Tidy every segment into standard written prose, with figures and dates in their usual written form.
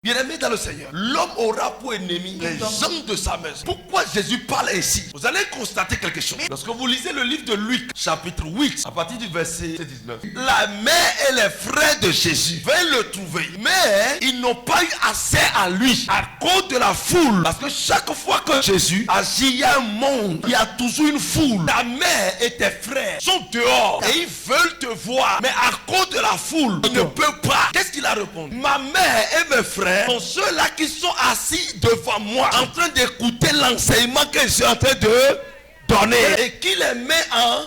Bien-aimé dans le Seigneur, l'homme aura pour ennemi les hommes de sa maison. Pourquoi Jésus parle ainsi? Vous allez constater quelque chose. Lorsque vous lisez le livre de Luc, chapitre 8, à partir du verset 19, la mère et les frères de Jésus veulent le trouver, mais ils n'ont pas eu accès à lui à cause de la foule. Parce que chaque fois que Jésus agit, il y a un monde, il y a toujours une foule. Ta mère et tes frères sont dehors et ils veulent te voir, mais à cause de la foule, ils ne peuvent pas. Qu'est-ce qu'il a répondu? Ma mère et mes frères sont ceux-là qui sont assis devant moi en train d'écouter l'enseignement que je suis en train de donner et qui les met en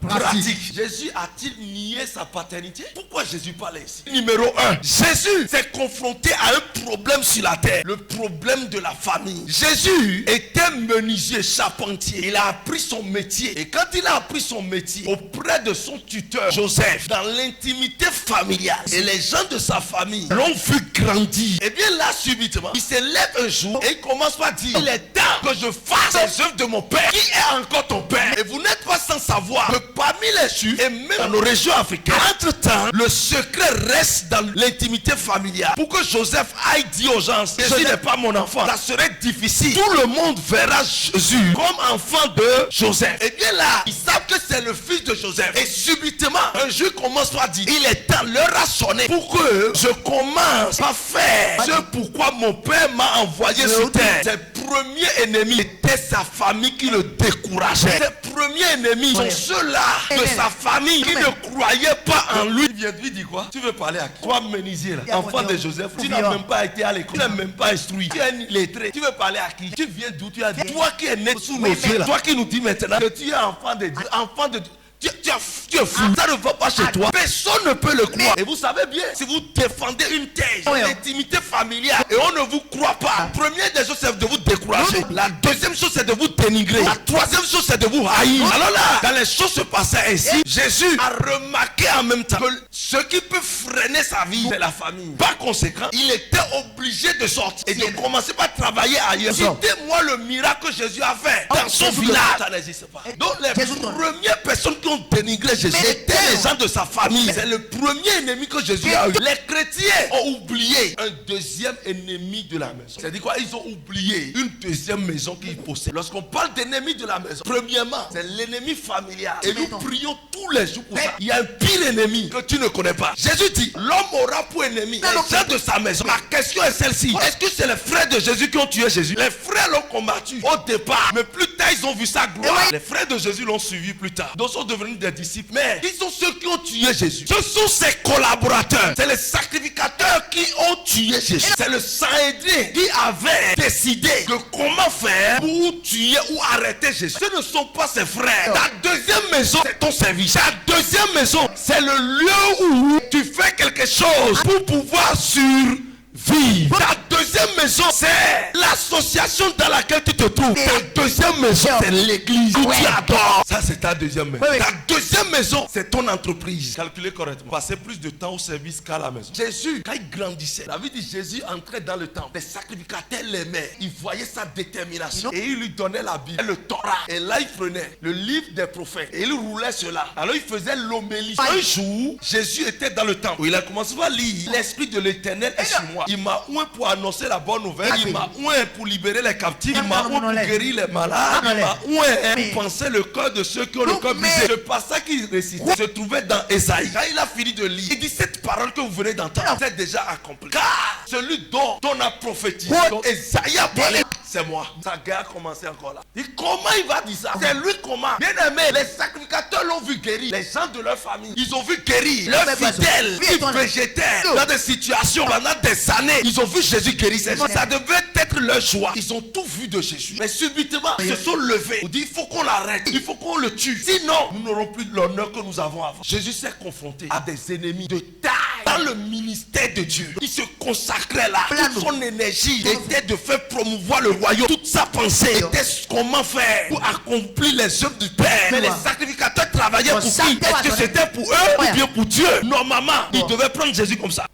pratique. Jésus a-t-il nié sa paternité? Pourquoi Jésus parle ici? Numéro 1, Jésus s'est confronté à un problème sur la terre, le problème de la famille. Jésus était menuisier, charpentier. Il a appris son métier. Et quand il a appris son métier auprès de son tuteur Joseph, dans l'intimité familiale, et les gens de sa famille l'ont vu grandir, et bien là subitement, il se lève un jour et il commence par dire: il est temps que je fasse les œuvres de mon père. Qui est encore ton père? Et vous n'êtes pas sans savoir que parmi les Juifs et même dans nos régions africaines, entre-temps, le secret reste dans l'intimité familiale. Pour que Joseph aille dire aux gens: Jésus n'est pas mon enfant, ça serait difficile. Tout le monde verra Jésus comme enfant de Joseph. Et bien là, ils savent que c'est le fils de Joseph. Et subitement, un Juif commence par dire: il est temps, l'heure a sonné pour que je commence à faire ce pourquoi mon père m'a envoyé sur terre. Ses premiers ennemis étaient sa famille qui le décourageait. Ses premiers ennemis sont ceux-là de sa famille qui ne croyaient pas en lui. Il vient de lui dire quoi? Tu veux parler à qui? Toi, menuisier là, enfant de Joseph, tu n'as même pas été à l'école, tu n'as même pas instruit, tu es illettré. Tu veux parler à qui? Tu viens d'où? Tu as dit, toi qui es né sous nos yeux là, toi qui nous dis maintenant que tu es enfant de Dieu, enfant de Dieu. Tu es fou. Ça ne va pas chez toi. Personne ne peut le croire. Et vous savez bien, si vous défendez une thèse d'intimité familiale et on ne vous croit pas, la première des choses c'est de vous décourager. La deuxième chose c'est de vous dénigrer. La troisième chose c'est de vous haïr. Alors là, quand les choses se passaient ainsi, Jésus a remarqué en même temps que ce qui peut freiner sa vie, c'est la famille. Par conséquent, il était obligé de sortir et de commencer par travailler ailleurs. Citez-moi le miracle que Jésus a fait dans son village. Ça n'existe pas. Donc les premières personnes qui ont dénigré Jésus étaient les gens de sa famille. C'est le premier ennemi que Jésus a eu. Les chrétiens ont oublié un deuxième ennemi de la maison. C'est-à-dire quoi? Ils ont oublié une deuxième maison qu'ils possèdent. Lorsqu'on parle d'ennemi de la maison, premièrement, c'est l'ennemi familial. Et nous prions tous les jours pour ça. Il y a un pire ennemi que tu ne connais pas. Jésus dit: l'homme aura pour ennemi les gens de sa maison. La question est celle-ci: est-ce que c'est les frères de Jésus qui ont tué Jésus? Les frères l'ont combattu au départ, mais plus tard ils ont vu sa gloire. Les frères de Jésus l'ont suivi plus tard. Donc sont devenus des disciples. Mais qui sont ceux qui ont tué Jésus? Ce sont ses collaborateurs. C'est les sacrificateurs qui ont tué Jésus. C'est le Sanhédrin qui avait décidé de comment faire pour tuer ou arrêter Jésus. Ce ne sont pas ses frères. Ta deuxième maison, c'est ton service. Ta deuxième maison, c'est le lieu où tu fais quelque chose pour pouvoir survivre. Ta deuxième maison, c'est l'association dans laquelle tu te trouves. Ta deuxième maison, c'est l'église où tu adores. Ça, c'est ta deuxième maison. Ta deuxième maison, c'est ton entreprise. Calculez correctement. Passer plus de temps au service qu'à la maison. Jésus, quand il grandissait, la vie de Jésus entrait dans le temple. Les sacrificateurs l'aimaient. Ils voyaient sa détermination. Et ils lui donnaient la Bible, le Torah. Et là, il prenait le livre des prophètes. Et il roulait cela. Alors, il faisait l'homélie. Un jour, Jésus était dans le temple. Il a commencé à lire: l'Esprit de l'Éternel est sur moi. Il m'a oint pour annoncer la bonne nouvelle. Il m'a oint pour libérer les captifs. Il m'a oint pour guérir les malades. Il m'a oint pour penser le cœur de ceux qui ont le cœur brisé. Le passage qu'il récitait se trouvait dans Ésaïe. Quand il a fini de lire, il dit: cette parole que vous venez d'entendre, c'est déjà accompli. Car celui dont on a prophétisé, dont Ésaïe a parlé, c'est moi. Sa guerre a commencé encore là. Et comment il va dire ça? C'est lui comment? Bien aimé, les sacrificateurs l'ont vu guérir. Les gens de leur famille, ils ont vu guérir leurs fidèles qui végétaient dans des situations pendant des années. Ils ont vu Jésus guérir ces gens. Ça devait être leur choix. Ils ont tout vu de Jésus. Mais subitement, ils se sont levés. On dit: il faut qu'on l'arrête. Il faut qu'on le tue. Sinon, nous n'aurons plus l'honneur que nous avons avant. Jésus s'est confronté à des ennemis de taille dans le ministère de Dieu. Il se consacrait là. Toute son énergie était de faire promouvoir le royaume. Toute sa pensée était comment faire pour accomplir les œuvres du Père. Mais les sacrificateurs travaillaient pour qui? Est-ce que c'était pour eux ou bien pour Dieu? Normalement, ils devaient prendre Jésus comme ça.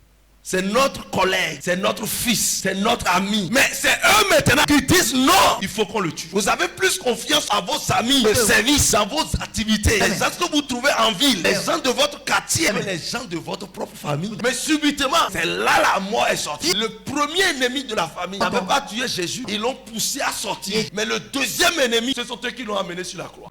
c'est notre collègue, c'est notre fils, c'est notre ami. Mais c'est eux maintenant qui disent non, il faut qu'on le tue. Vous avez plus confiance à vos amis de service, à vos activités, les gens que vous trouvez en ville, les gens de votre quartier, les gens de votre propre famille. Mais subitement, c'est là la mort est sortie. Le premier ennemi de la famille n'avait pas tué Jésus, ils l'ont poussé à sortir. Mais le deuxième ennemi, ce sont eux qui l'ont amené sur la croix.